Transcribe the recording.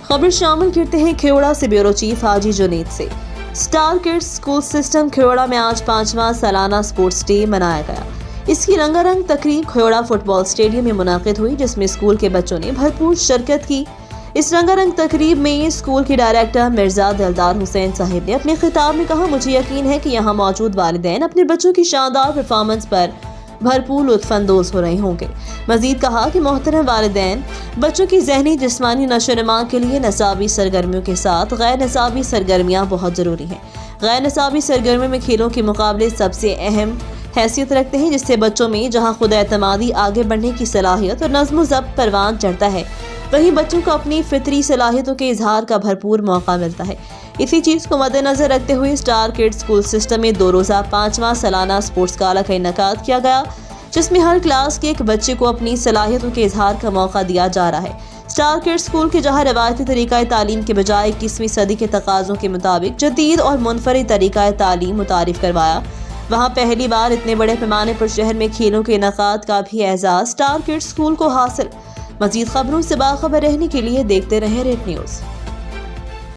खबर शामिल करते हैं खेवड़ा से ब्यूरो चीफ हाजी जुनैद से। Star kids school system Khewra में आज 5वां सालाना स्पोर्ट्स डे मनाया गया। इसकी रंगारंग तकरीब खेवड़ा फुटबॉल स्टेडियम में मुनाकिद हुई, जिसमें स्कूल के बच्चों ने भरपूर शिरकत की। इस रंगारंग तकरीब में स्कूल के डायरेक्टर मिर्जा दिलदार हुसैन साहिब ने अपने खिताब में कहा, मुझे यकीन है कि यहाँ मौजूद वालिदैन अपने बच्चों की शानदार परफॉर्मेंस पर भरपूर लुत्फानंदोज हो रहे होंगे। मजीद कहा कि मोहतरम वालिदैन बच्चों की ज़हनी जिस्मानी नशोनुमा के लिए निसाबी सरगर्मियों के साथ गैर निसाबी सरगर्मियाँ बहुत ज़रूरी हैं। गैर निसाबी सरगर्मियों में खेलों के मुकाबले सबसे अहम हैसियत रखते हैं, जिससे बच्चों में जहाँ खुद एतमादी, आगे बढ़ने की सलाहियत और नज़्म ज़ब्त परवान चढ़ता है, वहीं बच्चों को अपनी फितरी सलाहियतों के इजहार का भरपूर मौका मिलता है। इसी चीज़ को मद्देनजर रखते हुए स्टार किड्स स्कूल सिस्टम में 2 रोज़ा 5वां सालाना स्पोर्ट्स गाला का इनेकाद किया गया, जिसमें हर क्लास के एक बच्चे को अपनी सलाहियतों के इजहार का मौका दिया जा रहा है। स्टार किड्स स्कूल के जहाँ रवायती तरीक़ा तालीम के बजाय 21वीं सदी के तकाज़ों के मुताबिक जदीद और मुनफरिद तरीक़ा तालीम मुतारिफ करवाया, वहाँ पहली बार इतने बड़े पैमाने पर शहर में खेलों के इनेकाद का भी एजाज़ स्टार किड्स स्कूल को हासिल। मज़ीद खबरों से बाखबर रहने के लिए देखते रहें रेड न्यूज़।